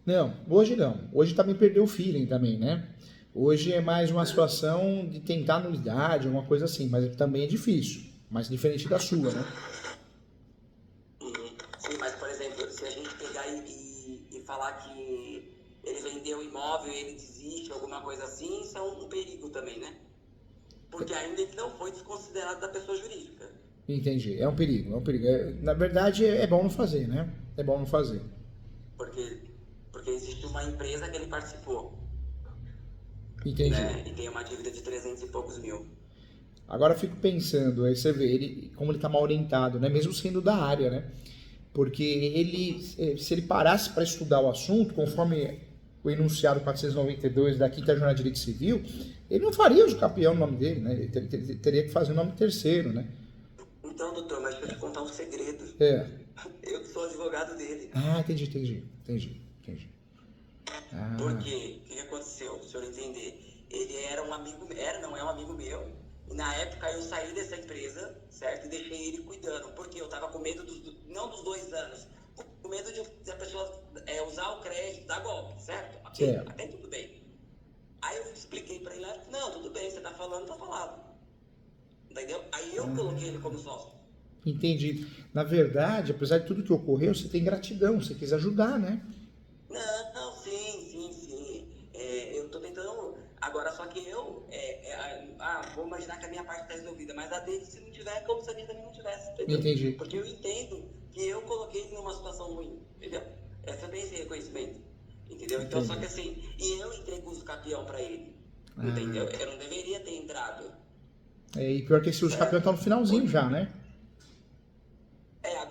Não, hoje não. Hoje também perdeu o feeling também, né? Hoje é mais uma situação de tentar nulidade, alguma coisa assim, mas também é difícil, mas diferente da sua, né? Sim, mas por exemplo, se a gente pegar e falar que ele vendeu o imóvel e ele desiste, alguma coisa assim, isso é um perigo também, né? Porque ainda ele não foi desconsiderado da pessoa jurídica. Entendi. É um perigo, é um perigo. Na verdade, é bom não fazer, né? É bom não fazer. Porque existe uma empresa que ele participou. Entendi. Né? E tem uma dívida de 300 e poucos mil. Agora eu fico pensando, aí você vê como ele tá mal orientado, né? Mesmo sendo da área, né? Porque ele, se ele parasse para estudar o assunto, conforme o enunciado 492 da Quinta Jornada de Direito Civil, ele não faria uso capião no nome dele, né? Ele teria que fazer o nome terceiro, né? Então, doutor, mas deixa eu te contar um segredo. Eu que sou advogado dele. Ah, entendi. Porque, o que aconteceu, se o senhor entender? Ele era um amigo, não é um amigo meu. E na época eu saí dessa empresa, certo? E deixei ele cuidando. Porque eu tava com medo, não dos 2 anos, com medo de a pessoa usar o crédito, dar golpe, certo? Até tudo bem. Aí eu expliquei pra ele, não, tudo bem, você tá falando, tá falado. Entendeu? Aí eu coloquei ele como sócio. Entendi. Na verdade, apesar de tudo que ocorreu, você tem gratidão, você quis ajudar, né? Não, sim. Eu tô tentando. Agora, só que eu. Vou imaginar que a minha parte está resolvida, mas a dele, se não tiver, é como se a minha também não tivesse. Entendeu? Entendi. Porque eu entendo que eu coloquei ele numa situação ruim, entendeu? Essa tem esse reconhecimento, entendeu? Então, só que assim, e eu entrei com o uso capião pra ele, entendeu? Eu não deveria ter entrado. E pior que esse uso capião tá no finalzinho já, né?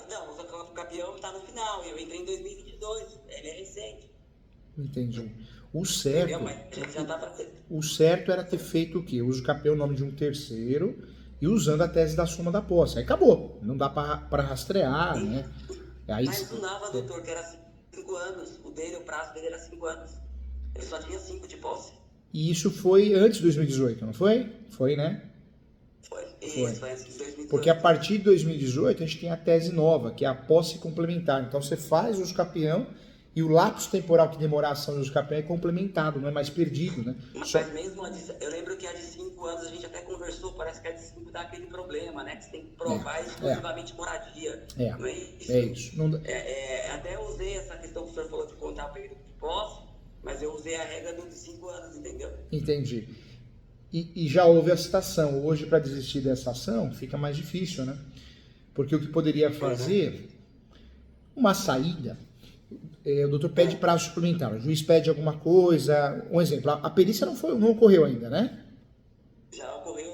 Não, o capião tá no final, eu entrei em 2022, ele é recente. Entendi. O certo, já tá o certo era ter feito o quê? Uso capião o nome de um terceiro e usando a tese da soma da posse. Aí acabou. Não dá para rastrear, né? Aí, mas não dava, doutor, que era 5 anos. O prazo dele era 5 anos. Ele só tinha 5 de posse. E isso foi antes de 2018, não foi? Foi, né? Foi antes de 2018. Porque a partir de 2018 a gente tem a tese nova, que é a posse complementar. Então você faz o uso capião e o lapso temporal que demora a ação do uso capião é complementado, não é mais perdido, né? Mas mesmo eu lembro que a de 5 anos a gente até conversou, parece que a de 5 dá aquele problema, né? Que você tem que provar exclusivamente moradia. Não é isso? É isso. Não... até eu usei essa questão que o senhor falou de contar o período de posse, mas eu usei a regra de 5 anos, entendeu? Entendi. E já houve a citação. Hoje, para desistir dessa ação, fica mais difícil, né? Porque o que poderia fazer, uma saída, o doutor pede prazo suplementar, o juiz pede alguma coisa, um exemplo, a perícia não ocorreu ainda, né?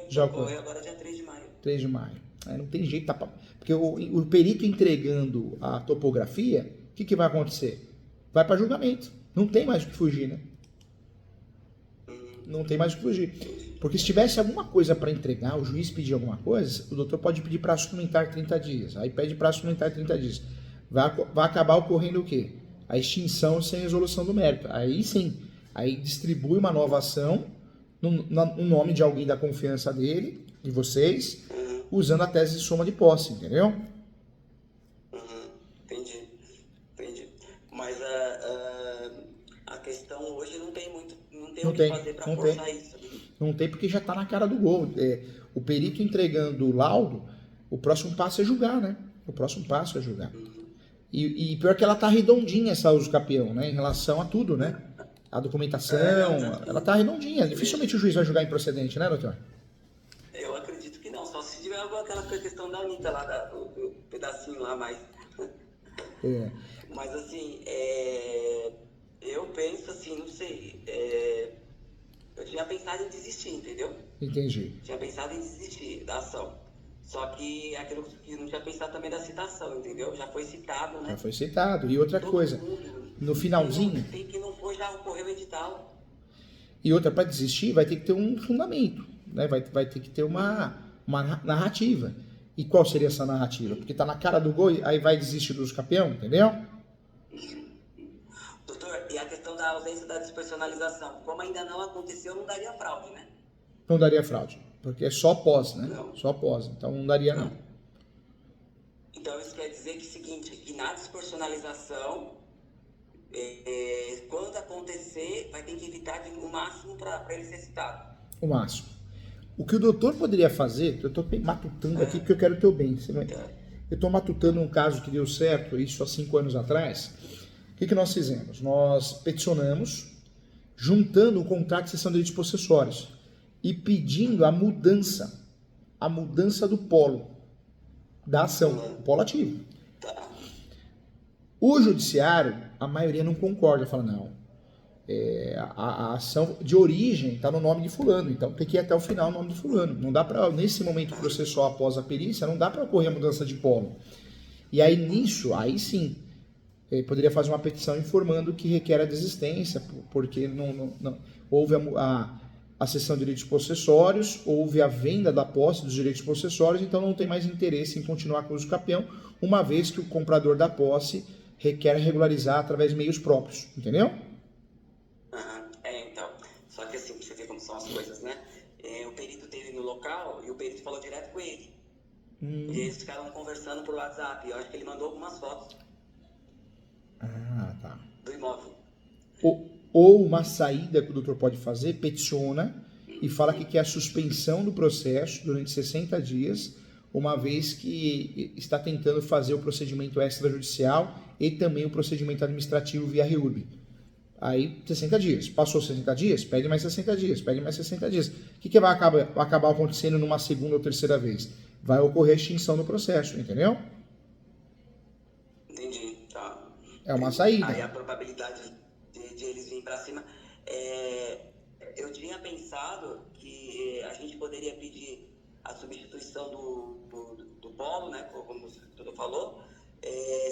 Já ocorreu agora dia 3 de maio. 3 de maio. Não tem jeito, porque o perito entregando a topografia, o que vai acontecer? Vai para julgamento. Não tem mais o que fugir, né? Não tem mais o que fugir. Porque se tivesse alguma coisa para entregar, o juiz pedir alguma coisa, o doutor pode pedir prazo suplementar 30 dias. Aí pede prazo suplementar 30 dias. Vai acabar ocorrendo o quê? A extinção sem resolução do mérito. Aí sim, aí distribui uma nova ação no nome de alguém da confiança dele, de vocês, usando a tese de soma de posse, entendeu? Entendi. Mas a questão hoje não tem muito, não tem o que fazer para forçar isso. Não tem, porque já está na cara do gol. O perito entregando o laudo, o próximo passo é julgar, né? O próximo passo é julgar. E pior que ela tá redondinha, essa uso capião, né? Em relação a tudo, né? A documentação, ela tá redondinha. Dificilmente o juiz vai julgar improcedente, né, doutor? Eu acredito que não, só se tiver aquela questão da Anitta lá, do pedacinho lá, mas... Mas assim, eu penso assim, não sei, eu tinha pensado em desistir, entendeu? Entendi. Tinha pensado em desistir da ação. Só que aquilo que não tinha pensado também da citação, entendeu? Já foi citado, né? Já foi citado. E outra coisa, no finalzinho... Tem que não for, já ocorreu o edital. E outra, para desistir, vai ter que ter um fundamento, né? Vai ter que ter uma narrativa. E qual seria essa narrativa? Porque tá na cara do gol, aí vai desistir do uso capião, entendeu? Doutor, e a questão da ausência da despersonalização? Como ainda não aconteceu, não daria fraude, né? Não daria fraude, porque é só pós, né? Não. Só pós, então não daria não. Então isso quer dizer que é o seguinte, que na despersonalização, quando acontecer, vai ter que evitar o máximo para ele ser citado. O máximo. O que o doutor poderia fazer, eu estou matutando aqui porque eu quero o teu bem. Eu estou matutando um caso que deu certo, isso há 5 anos atrás, que nós fizemos? Nós peticionamos, juntando o contrato de cessão de direitos possessórios e pedindo a mudança do polo da ação, o polo ativo. O judiciário, a maioria não concorda, fala, não, a ação de origem está no nome de fulano, então tem que ir até o final o nome de fulano. Não dá para, nesse momento processual após a perícia, não dá para ocorrer a mudança de polo. E aí nisso, aí sim, poderia fazer uma petição informando que requer a desistência, porque não houve a cessão de direitos possessórios, houve a venda da posse dos direitos possessórios, então não tem mais interesse em continuar com o uso capião, uma vez que o comprador da posse requer regularizar através de meios próprios, entendeu? Então, só que assim, você vê como são as coisas, né? O perito esteve no local e o perito falou direto com ele. E eles ficaram conversando por WhatsApp, eu acho que ele mandou algumas fotos. Tá. Do imóvel. Ou uma saída que o doutor pode fazer, peticiona e fala que quer a suspensão do processo durante 60 dias, uma vez que está tentando fazer o procedimento extrajudicial e também o procedimento administrativo via REURB. Aí, 60 dias. Passou 60 dias? Pede mais 60 dias. Pede mais 60 dias. O que vai acabar acontecendo numa segunda ou terceira vez? Vai ocorrer a extinção do processo, entendeu? Entendi, tá. É uma saída. Aí a probabilidade de eles virem para cima. Eu tinha pensado que a gente poderia pedir a substituição do polo, né, como tu falou,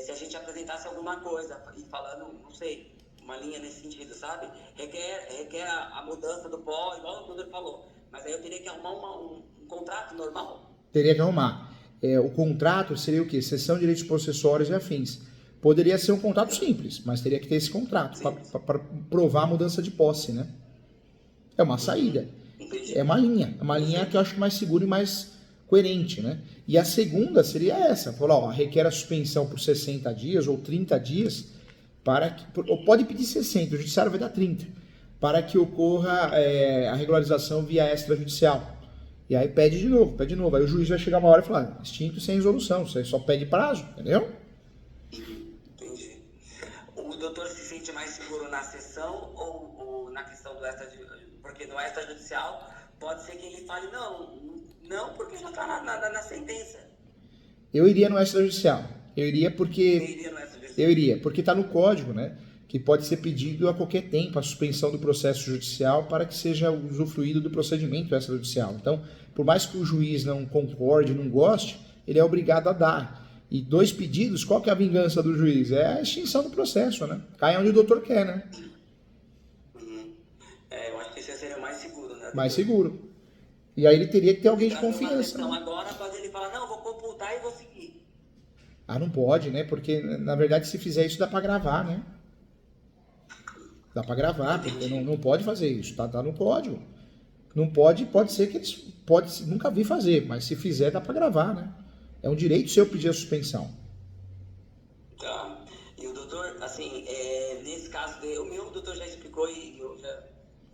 se a gente apresentasse alguma coisa e falando, não sei, uma linha nesse sentido, sabe? Requer a mudança do polo, igual o doutor falou. Mas aí eu teria que arrumar um contrato normal. Teria que arrumar. O contrato seria o quê? Cessão de direitos possessórios e afins. Poderia ser um contrato simples, mas teria que ter esse contrato para provar a mudança de posse, né? É uma saída. É uma linha que eu acho mais segura e mais coerente, né? E a segunda seria essa, falar, requer a suspensão por 60 dias ou 30 dias, ou pode pedir 60, o judiciário vai dar 30, para que ocorra a regularização via extrajudicial. E aí pede de novo. Aí o juiz vai chegar uma hora e falar, extinto sem resolução, você só pede prazo, entendeu? Entendi. O doutor se sente mais seguro na sessão ou na questão do extrajudicial? Porque no extrajudicial pode ser que ele fale, não, porque já está na sentença. Eu iria no extrajudicial. Eu iria porque está no código, né? Que pode ser pedido a qualquer tempo a suspensão do processo judicial para que seja usufruído do procedimento extrajudicial. Então, por mais que o juiz não concorde, não goste, ele é obrigado a dar. E 2 pedidos, qual que é a vingança do juiz? É a extinção do processo, né? Cai onde o doutor quer, né? Eu acho que esse seria mais seguro, né? Mais seguro. E aí ele teria que ter alguém de confiança. Então agora, quando ele fala, não, vou computar e vou seguir. Não pode, né? Porque, na verdade, se fizer isso, dá para gravar, né? Dá para gravar, porque não pode fazer isso, tá no código. Não pode ser que eles nunca vi fazer, mas se fizer, dá para gravar, né? É um direito seu pedir a suspensão. Tá. E o doutor, assim, nesse caso, o meu o doutor já explicou e eu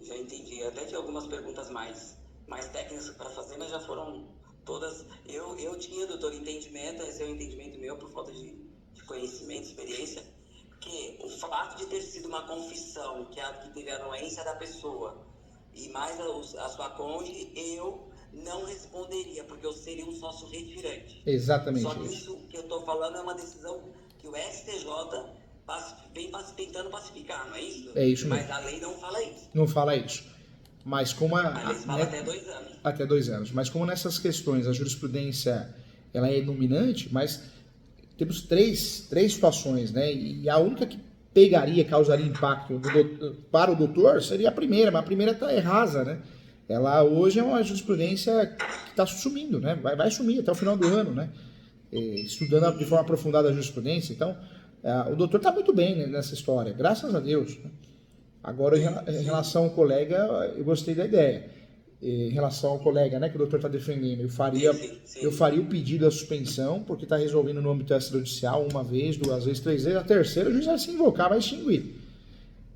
já entendi. Até tinha algumas perguntas mais técnicas para fazer, mas já foram todas. Eu tinha, doutor, entendimento, esse é o entendimento meu por falta de conhecimento, experiência, que o fato de ter sido uma confissão que teve a anuência da pessoa e mais a sua cônjuge, eu não responderia, porque eu seria um sócio retirante. Exatamente. Só que isso que eu estou falando é uma decisão que o STJ vem tentando pacificar, não é isso? É isso mesmo. Mas a lei não fala isso. Não fala isso. Mas como a lei fala até 2 anos. Até 2 anos. Mas como nessas questões a jurisprudência ela é dominante, mas temos três situações, né? E a única que causaria impacto para o doutor seria a primeira, mas a primeira é rasa, né? Ela hoje é uma jurisprudência que está sumindo, né? Vai sumir até o final do ano, né? Estudando de forma aprofundada a jurisprudência. Então, o doutor está muito bem nessa história, graças a Deus. Agora, em relação ao colega, eu gostei da ideia. Em relação ao colega, né, que o doutor está defendendo, eu faria o pedido da suspensão, porque está resolvendo no âmbito extrajudicial 1 vez, 2 vezes, 3 vezes, a terceira o juiz vai se invocar, vai extinguir.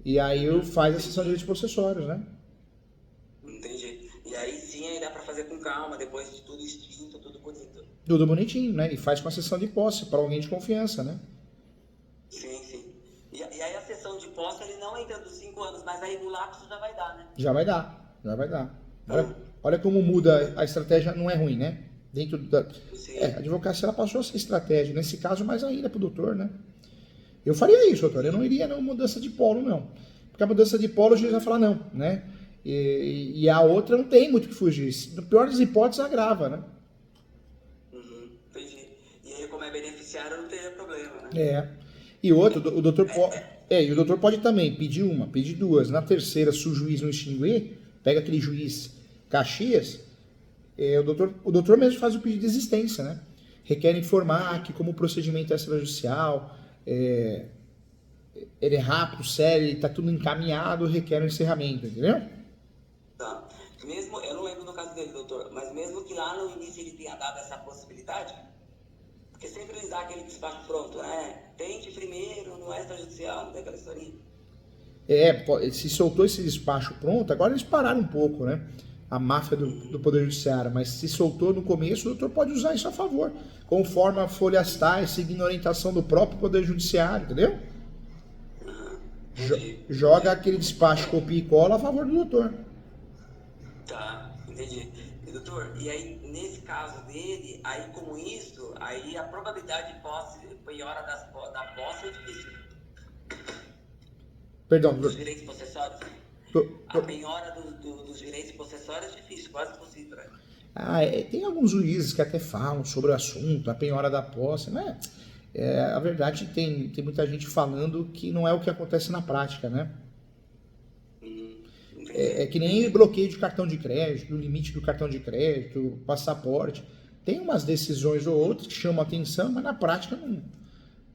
E aí faz a cessão de direitos possessórios, né? Entendi. E aí sim, aí dá para fazer com calma, depois de tudo extinto, tudo bonito. Tudo bonitinho, né? E faz com a cessão de posse, para alguém de confiança, né? Sim. E aí sair do lapso já vai dar, né? Já vai dar. Olha como muda a estratégia, não é ruim, né? Dentro da... a advocacia ela passou a ser estratégia, nesse caso mais ainda para o doutor, né? Eu faria isso, doutor, eu não iria na mudança de polo, não. Porque a mudança de polo, o juiz vai falar não, né? E a outra não tem muito o que fugir. No pior das hipóteses, agrava, né? Entendi. E aí, como é beneficiário, não teria problema, né? E outro, o doutor pode... e o doutor pode também pedir duas. Na terceira, se o juiz não extinguir, pega aquele juiz Caxias, o doutor mesmo faz o pedido de existência, né? Requer informar que como o procedimento extrajudicial ele é rápido, sério, ele está tudo encaminhado, requer um encerramento, entendeu? Tá. Mesmo, eu não lembro no caso dele, doutor, mas mesmo que lá no início ele tenha dado essa possibilidade, porque sempre eles dão aquele despacho pronto, né? Tente primeiro no extrajudicial, não tem aquela historinha. Se soltou esse despacho pronto, agora eles pararam um pouco, né? A máfia do Poder Judiciário, mas se soltou no começo, o doutor pode usar isso a favor, conforme a folhas tais, seguindo a orientação do próprio Poder Judiciário, entendeu? Joga aquele despacho, copia e cola a favor do doutor. Tá, entendi. E, doutor, e aí, nesse caso dele, aí como isso, aí a probabilidade de posse, penhora da posse é difícil. Perdão, dos direitos possessórios. A penhora dos direitos possessórios é difícil, quase impossível. Tem alguns juízes que até falam sobre o assunto, a penhora da posse, mas a verdade tem muita gente falando que não é o que acontece na prática, né? É que nem bloqueio de cartão de crédito, o limite do cartão de crédito, passaporte. Tem umas decisões ou outras que chamam a atenção, mas na prática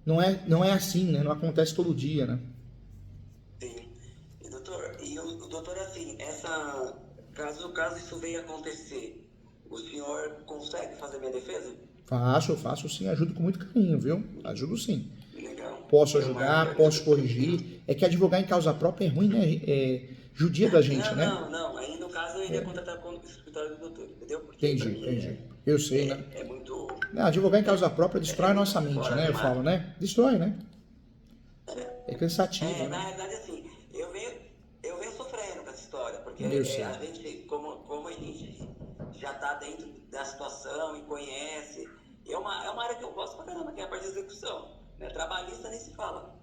não é assim, né? Não acontece todo dia, né? Sim. E o doutor, assim, caso isso venha acontecer, o senhor consegue fazer minha defesa? Faço sim, ajudo com muito carinho, viu? Ajudo sim. Legal. Posso ajudar, posso corrigir. É que advogar em causa própria é ruim, né? Judia da gente, né? Não. Aí no caso eu iria contratar com o escritório do doutor, entendeu? Porque Entendi. Eu sei, né? É muito... Advogar em causa própria destrói a nossa mente, né? Eu falo, né? Destrói, né? É cansativo, né? Na verdade, assim, eu venho sofrendo com essa história, porque a gente, como a gente já está dentro da situação e conhece, é uma área que eu gosto pra caramba, que é a parte de execução, né? Trabalhista nem se fala.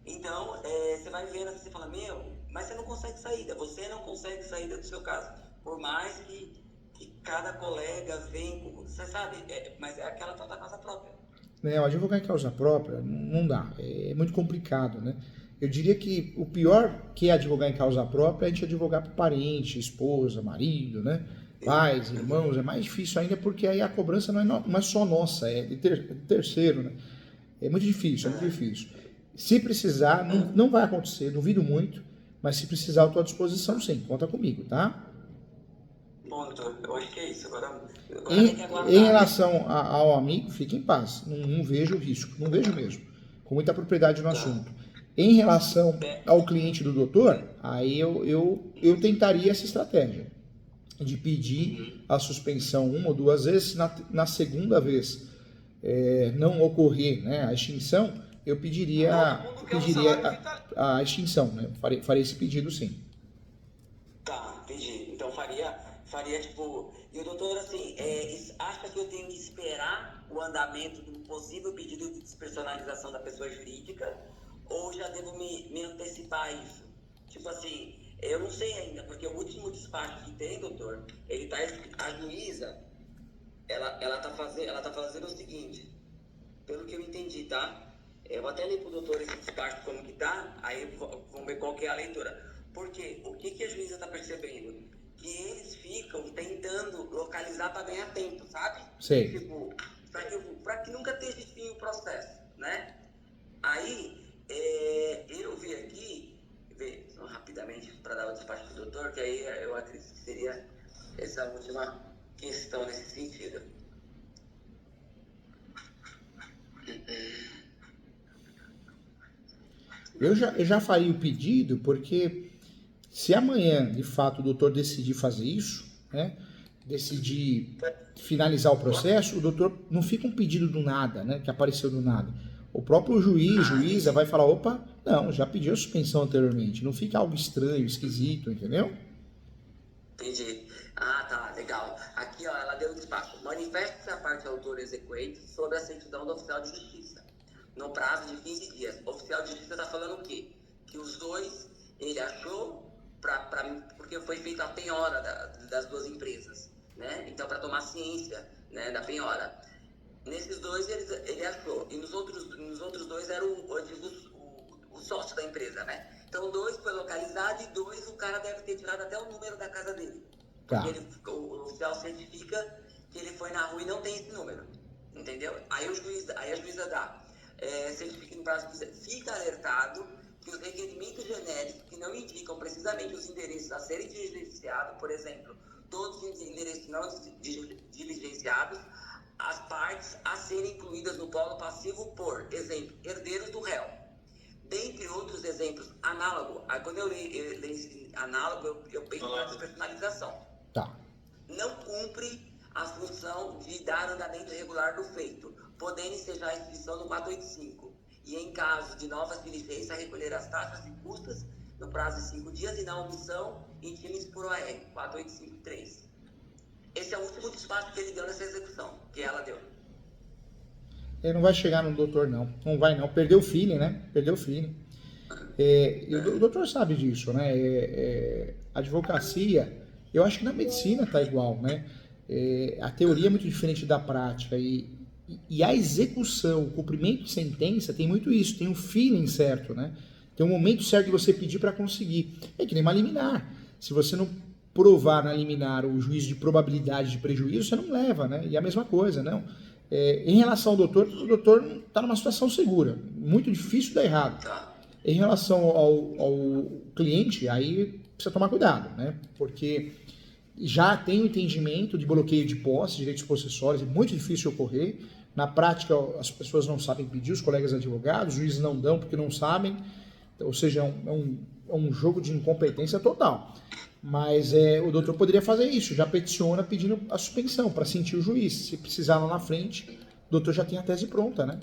Então, você vai vendo assim, você fala, mas você não consegue saída, do seu caso, por mais que cada colega vem, você sabe, mas é aquela tal da casa própria. O advogar em causa própria não dá, é muito complicado, né? Eu diria que o pior que é advogar em causa própria é a gente advogar para parente, esposa, marido, né? Pais, irmãos, é mais difícil ainda porque aí a cobrança não é só nossa, é de terceiro, né? É muito difícil. Se precisar, não vai acontecer, duvido muito, mas se precisar eu estou à disposição sim, conta comigo, tá? Bom, doutor, eu acho que é isso. Agora em relação ao amigo, fique em paz, não vejo risco, não vejo mesmo, com muita propriedade no assunto. Em relação ao cliente do doutor, aí eu tentaria essa estratégia de pedir a suspensão uma ou duas vezes, na segunda vez não ocorrer, né, a extinção, eu pediria a extinção, né? Farei esse pedido sim. Tá, entendi. Então faria tipo... E o doutor, assim, acha que eu tenho que esperar o andamento do possível pedido de despersonalização da pessoa jurídica ou já devo me antecipar a isso? Tipo assim, eu não sei ainda, porque o último despacho que tem, doutor, a juíza, ela tá fazendo o seguinte, pelo que eu entendi, tá? Eu vou até ler pro doutor esse despacho como que tá, aí vamos ver qual que é a leitura. Porque o que a juíza tá percebendo? Que eles ficam tentando localizar para ganhar tempo, sabe? Sei. Tipo, para que nunca esteja fim o processo, né? Aí, eu vi aqui, rapidamente para dar o despacho do doutor, que aí eu acredito que seria essa última questão nesse sentido. Eu já faria o pedido, porque se amanhã, de fato, o doutor decidir fazer isso, né, decidir finalizar o processo, o doutor não fica um pedido do nada, né, que apareceu do nada. o próprio juíza vai falar, opa, não, já pediu suspensão anteriormente, não fica algo estranho, esquisito, entendeu? Entendi. Ah, tá, legal. Aqui, ó, ela deu o despacho. Manifesta-se a parte autora exequente sobre a certidão do oficial de justiça, no prazo de 15 dias. O oficial de justiça está falando o quê? Que os dois, ele achou, porque foi feita a penhora das duas empresas, né? Então, para tomar ciência, né, da penhora. Nesses dois, ele achou. E nos outros dois era o sócio da empresa, né? Então, 2 foi localizado e 2 o cara deve ter tirado até o número da casa dele. Tá. Porque o oficial certifica que ele foi na rua e não tem esse número. Entendeu? Aí a juíza dá. Certifica no prazo de fica alertado que os requerimentos genéricos que não indicam precisamente os endereços a serem diligenciados, por exemplo, todos os endereços não diligenciados, as partes a serem incluídas no polo passivo por, exemplo, herdeiros do réu. Dentre outros exemplos, análogo. Aí quando eu leio esse análogo, eu penso na despersonalização. Tá. Não cumpre a função de dar andamento regular do feito, podendo ensejar a inscrição no 485. E em caso de novas diligências, recolher as taxas e custas no prazo de 5 dias e na omissão, intime-se por OR 4853. Esse é o último despacho que ele deu nessa execução, que ela deu. Ele não vai chegar no doutor, não. Não vai, não. Perdeu o feeling, né? Perdeu o feeling. O doutor sabe disso, né? A advocacia, eu acho que na medicina tá igual, né? A teoria é muito diferente da prática e a execução, o cumprimento de sentença tem muito isso, tem um feeling certo, né? Tem um momento certo de você pedir para conseguir. É que nem uma liminar. Se você não provar na liminar o juízo de probabilidade de prejuízo, você não leva, né? E a mesma coisa, não. Em relação ao doutor, o doutor está numa situação segura, muito difícil dar errado. Em relação ao cliente, aí precisa tomar cuidado, né? Porque já tem o entendimento de bloqueio de posse, direitos possessórios, é muito difícil ocorrer. Na prática, as pessoas não sabem pedir, os colegas advogados, os juízes não dão porque não sabem, ou seja, é um jogo de incompetência total. Mas o doutor poderia fazer isso, já peticiona pedindo a suspensão para sentir o juiz. Se precisar lá na frente, o doutor já tem a tese pronta, né?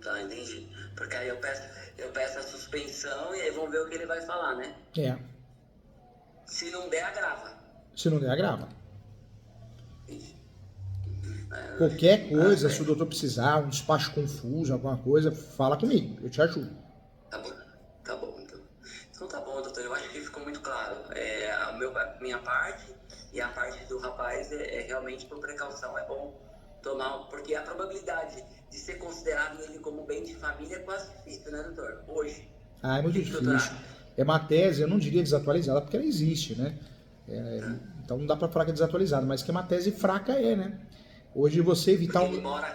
Tá, entendi. Porque aí eu peço a suspensão e aí vamos ver o que ele vai falar, né? Se não der, agrava. Se não der, agrava. Qualquer coisa, se o doutor precisar, um despacho confuso, alguma coisa, fala comigo, eu te ajudo. Tá bom, então. Então tá bom, doutor, eu acho que ficou muito claro. Minha parte e a parte do rapaz realmente por precaução, é bom tomar, porque a probabilidade de ser considerado ele como bem de família é quase difícil, né, doutor? Hoje. É muito difícil. É uma tese, eu não diria desatualizada, porque ela existe, né? Então não dá para falar que é desatualizada, mas que é uma tese fraca, né? Hoje você evitar Ele mora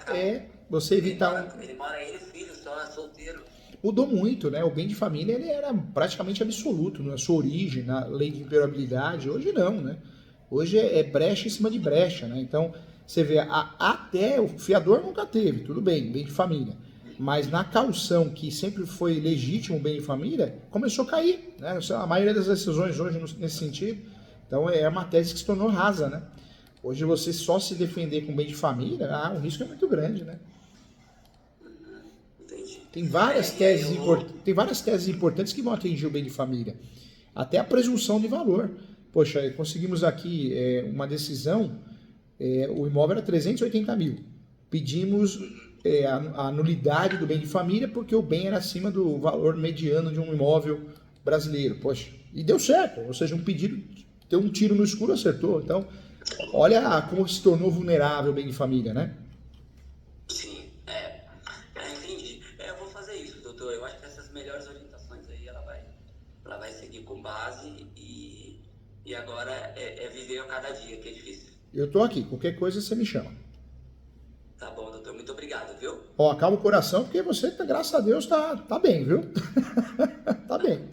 ele filho só, solteiro. Mudou muito, né? O bem de família ele era praticamente absoluto na sua origem, na lei de imperabilidade. Hoje não, né? Hoje é brecha em cima de brecha, né? Então você vê, até o fiador nunca teve, tudo bem, bem de família. Mas na caução, que sempre foi legítimo o bem de família, começou a cair, né? A maioria das decisões hoje nesse sentido. Então é uma tese que se tornou rasa, né? Hoje você só se defender com bem de família, o risco é muito grande, né? Tem várias teses importantes que vão atingir o bem de família. Até a presunção de valor. Poxa, conseguimos aqui uma decisão, o imóvel era 380 mil. Pedimos a nulidade do bem de família porque o bem era acima do valor mediano de um imóvel brasileiro. Poxa, e deu certo. Ou seja, um pedido, deu um tiro no escuro, acertou. Então, olha como se tornou vulnerável o bem de família, né? Sim, entendi. Eu vou fazer isso, doutor. Eu acho que essas melhores orientações aí, ela vai seguir com base e agora é viver a cada dia, que é difícil. Eu tô aqui, qualquer coisa você me chama. Tá bom, doutor. Muito obrigado, viu? Acalma o coração, porque você, graças a Deus, tá bem, viu? Tá bem.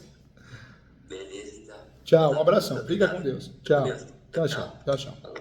Beleza, então. Tchau, um abração. Fica com Deus. Tchau. Tchau.